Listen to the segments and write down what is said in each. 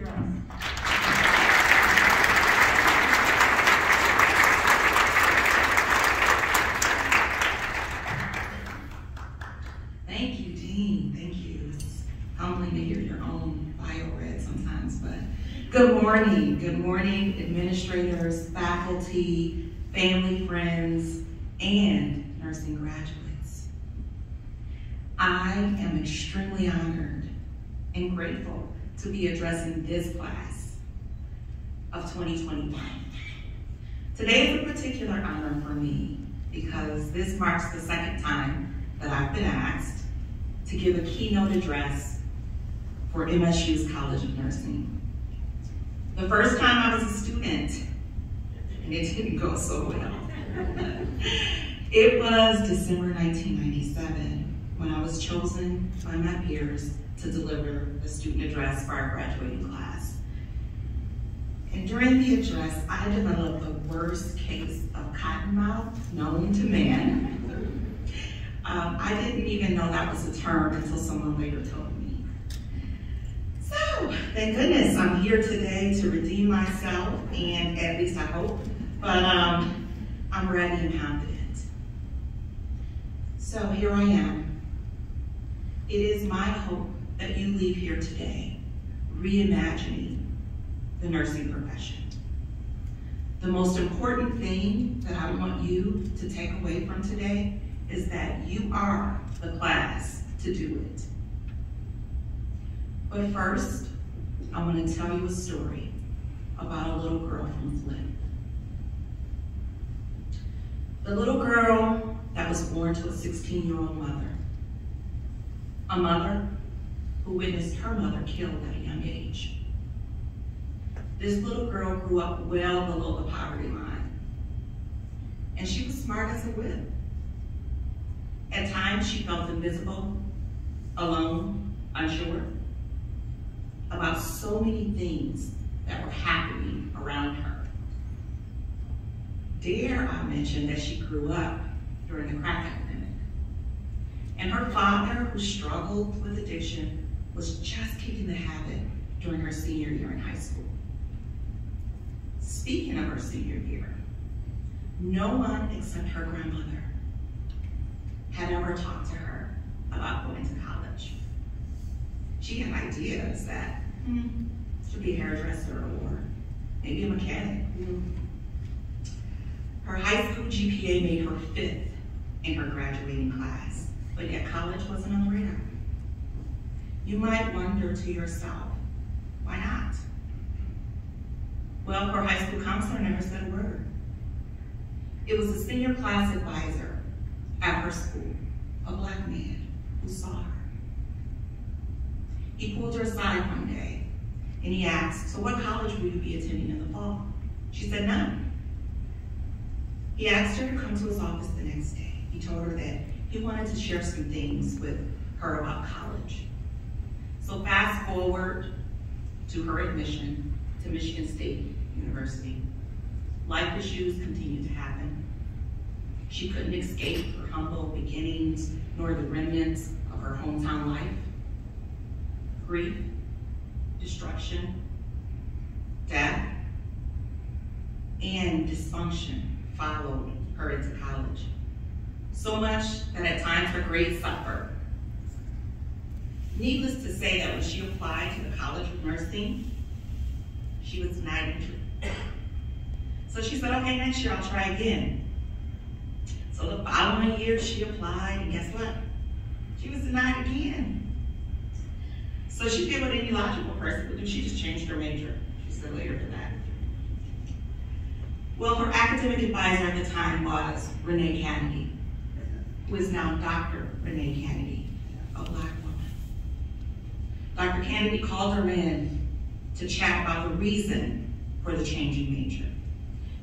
address. Thank you, Dean. Thank you. It's humbling to hear your own bio read sometimes, but good morning. Good morning, administrators, faculty, family, friends, and nursing graduates. I am extremely honored and grateful to be addressing this class of 2021. Today is a particular honor for me because this marks the second time that I've been asked to give a keynote address for MSU's College of Nursing. The first time I was a student, and it didn't go so well. It was December 1997 when I was chosen by my peers to deliver the student address for our graduating class. And during the address, I developed the worst case of cottonmouth known to man. I didn't even know that was a term until someone later told me. So, thank goodness I'm here today to redeem myself, and at least I hope, but I'm ready and confident. So here I am. It is my hope that you leave here today reimagining the nursing profession. The most important thing that I want you to take away from today is that you are the class to do it. But first, I want to tell you a story about a little girl from Flint. The little girl that was born to a 16-year-old mother. A mother who witnessed her mother killed at a young age. This little girl grew up well below the poverty line. And she was smart as a whip. At times, she felt invisible, alone, unsure about so many things that were happening around her. Dare I mention that she grew up during the crack epidemic. And her father, who struggled with addiction, was just kicking the habit during her senior year in high school. Speaking of her senior year, no one except her grandmother had ever talked to her about going to college. She had ideas that should be a hairdresser or maybe a mechanic. Her high school GPA made her 5th in her graduating class, but yet college wasn't on the radar. You might wonder to yourself, why not? Well, her high school counselor never said a word. It was the senior class advisor at her school, a Black man, who saw her. He pulled her aside one day and he asked, so what college will you be attending in the fall? She said none. He asked her to come to his office the next day. He told her that he wanted to share some things with her about college. So fast forward to her admission to Michigan State University. Life issues continued to happen. She couldn't escape her humble beginnings, nor the remnants of her hometown life. Grief, destruction, death, and dysfunction followed her into college. So much that at times her grades suffered. Needless to say that when she applied to the College of Nursing, she was denied entry. So she said, okay, next year I'll try again. So the following year she applied, and guess what? She was denied again. So she did what any logical person would do. She just changed her major. She said later for that. Well, her academic advisor at the time was Renee Kennedy, who is now Dr. Renee Kennedy, a Black woman. Dr. Kennedy called her in to chat about the reason for the changing major.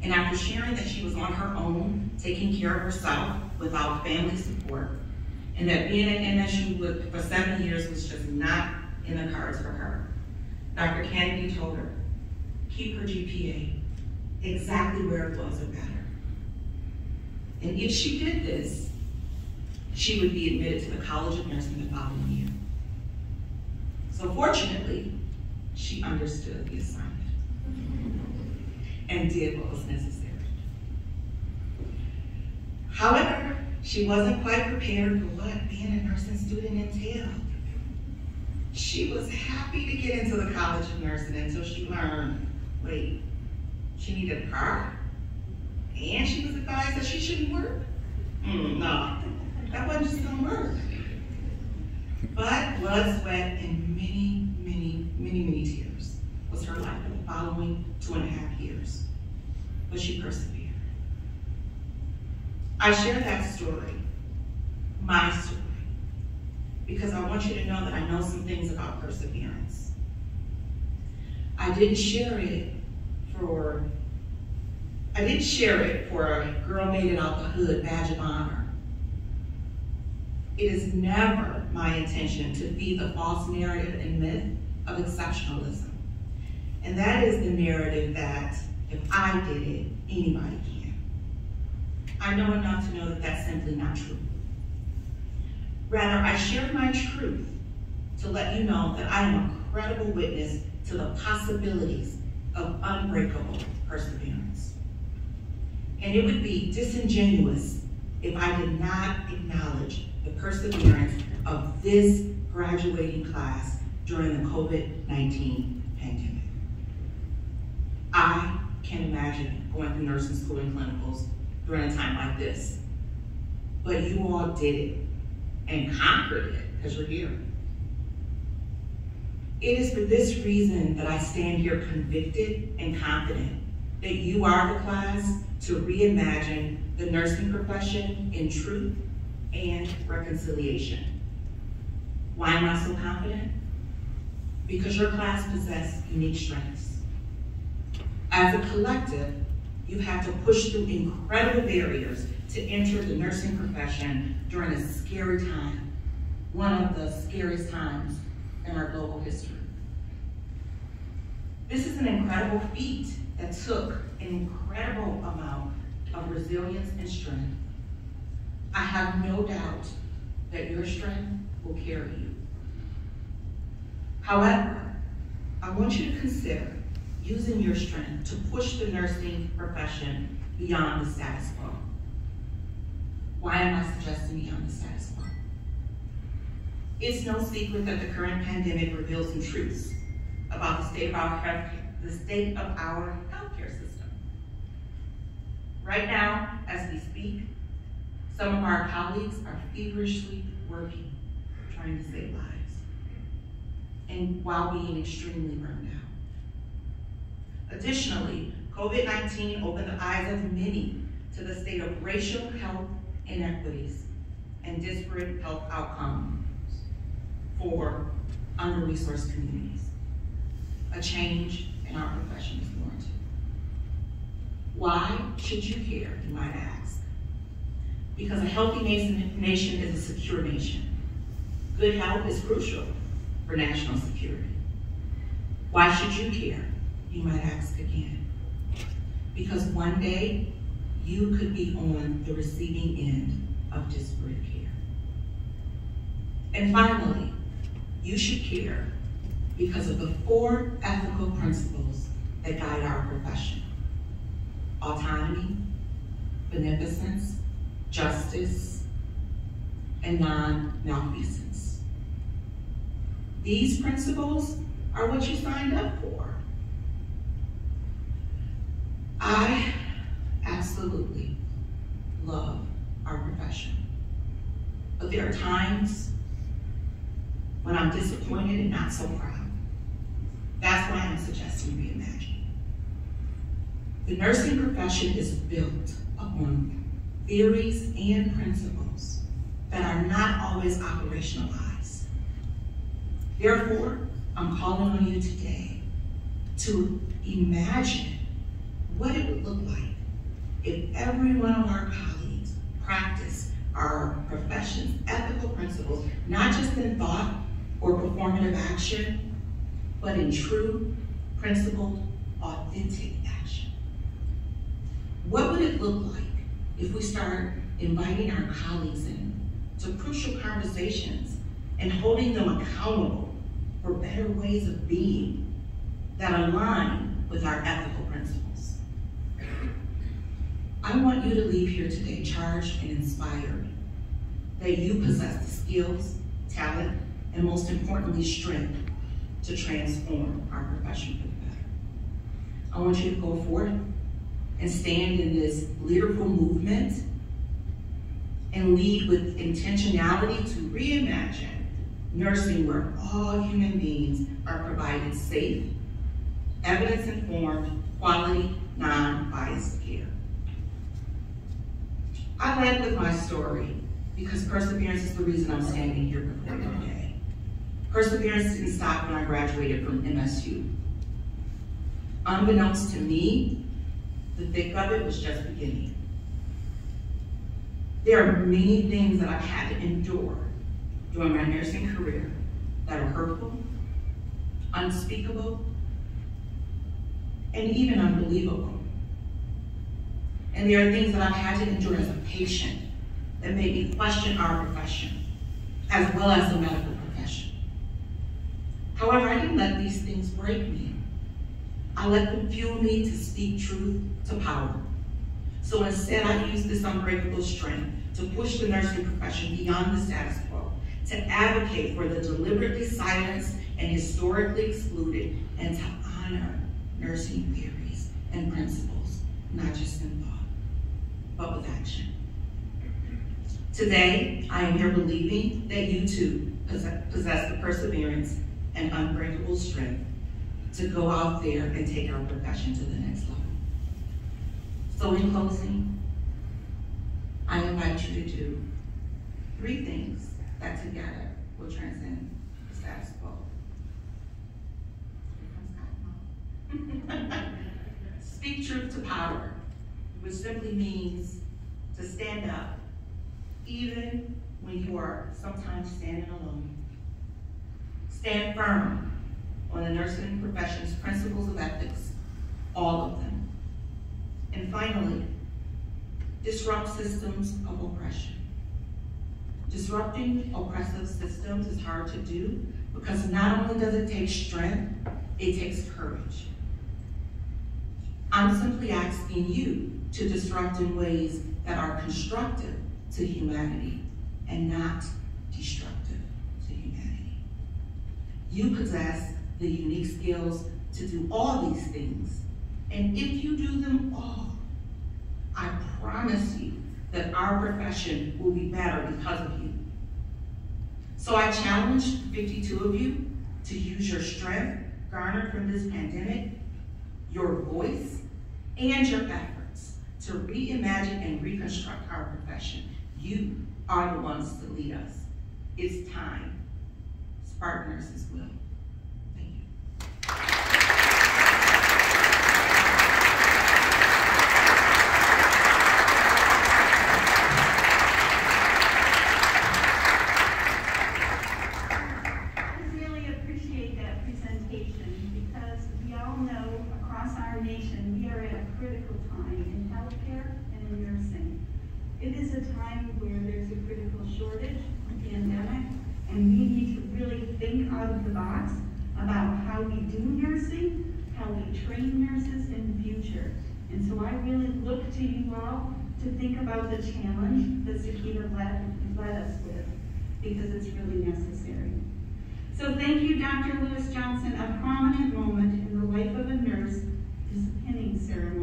And after sharing that she was on her own, taking care of herself without family support, and that being at MSU for 7 years was just not in the cards for her, Dr. Kennedy told her, keep her GPA exactly where it was or better. And if she did this, she would be admitted to the College of Nursing the following year. So fortunately, she understood the assignment and did what was necessary. However, she wasn't quite prepared for what being a nursing student entailed. She was happy to get into the College of Nursing until she learned, wait, she needed a car? And she was advised that she shouldn't work? No, that wasn't just gonna work. But blood, sweat, and many tears was her life for the following 2.5 years. But she persevered. I share that story, my story, because I want you to know that I know some things about perseverance. I didn't share it for a girl made it out the hood badge of honor. It is never my intention to feed the false narrative and myth of exceptionalism. And that is the narrative that if I did it, anybody can. I know enough to know that that's simply not true. Rather, I share my truth to let you know that I am a credible witness to the possibilities of unbreakable perseverance. And it would be disingenuous if I did not acknowledge the perseverance of this graduating class during the COVID-19 pandemic. I can't imagine going through nursing school and clinicals during a time like this. But you all did it and conquered it because you're here. It is for this reason that I stand here convicted and confident that you are the class to reimagine the nursing profession in truth and reconciliation. Why am I so confident? Because your class possesses unique strengths. As a collective, you have to push through incredible barriers to enter the nursing profession during a scary time, one of the scariest times in our global history. This is an incredible feat that took an incredible amount of resilience and strength. I have no doubt that your strength will carry you. However, I want you to consider using your strength to push the nursing profession beyond the status quo. Why am I suggesting beyond the status quo? It's no secret that the current pandemic reveals some truths about the state of our healthcare system. Right now, as we speak, some of our colleagues are feverishly working, trying to save lives, and while being extremely burned out. Additionally, COVID-19 opened the eyes of many to the state of racial health inequities and disparate health outcomes for under-resourced communities. A change in our profession is warranted. Why should you care, you might ask? Because a healthy nation is a secure nation. Good health is crucial for national security. Why should you care, you might ask again? Because one day, you could be on the receiving end of disparate care. And finally, you should care because of the 4 ethical principles that guide our profession: autonomy, beneficence, justice, and non-malfeasance. These principles are what you signed up for. I absolutely love our profession, but there are times when I'm disappointed and not so proud. That's why I'm suggesting reimagine. The nursing profession is built upon theories and principles that are not always operationalized. Therefore, I'm calling on you today to imagine what it would look like if every one of our colleagues practiced our profession's ethical principles, not just in thought or performative action, but in true, principled, authentic action. What would it look like if we start inviting our colleagues in to crucial conversations and holding them accountable for better ways of being that align with our ethical principles. I want you to leave here today charged and inspired that you possess the skills, talent, and most importantly, strength to transform our profession for the better. I want you to go forth and stand in this leaderful movement and lead with intentionality to reimagine nursing where all human beings are provided safe, evidence-informed, quality, non-biased care. I led with my story because perseverance is the reason I'm standing here before you today. Perseverance didn't stop when I graduated from MSU. Unbeknownst to me, the thick of it was just beginning. There are many things that I've had to endure during my nursing career that are hurtful, unspeakable, and even unbelievable. And there are things that I've had to endure as a patient that made me question our profession, as well as the medical profession. However, I didn't let these things break me. I let them fuel me to speak truth to power. So instead, I used this unbreakable strength to push the nursing profession beyond the status quo, to advocate for the deliberately silenced and historically excluded, and to honor nursing theories and principles, not just in thought, but with action. Today, I am here believing that you too possess the perseverance and unbreakable strength to go out there and take our profession to the next level. So in closing, I invite you to do 3 things that together will transcend the status quo. Speak truth to power, which simply means to stand up, even when you are sometimes standing alone. Stand firm on the nursing profession's principles of ethics, all of them. And finally, disrupt systems of oppression. Disrupting oppressive systems is hard to do because not only does it take strength, it takes courage. I'm simply asking you to disrupt in ways that are constructive to humanity and not destructive to humanity. You possess the unique skills to do all these things, and if you do them all, I promise you that our profession will be better because of you. So I challenge 52 of you to use your strength garnered from this pandemic, your voice, and your efforts to reimagine and reconstruct our profession. You are the ones to lead us. It's time. Spark Nurses will. Thank you. I really appreciate that presentation because we all know across our nation we are at a critical time in healthcare and in nursing. It is a time where there's a critical shortage, a pandemic, and we need to really think out of the box about how we do nursing, how we train nurses in the future. And so I really look to you all to think about the challenge that Sakina led us with, because it's really necessary. So thank you, Dr. Lewis Johnson. A prominent moment in the life of a nurse is the pinning ceremony.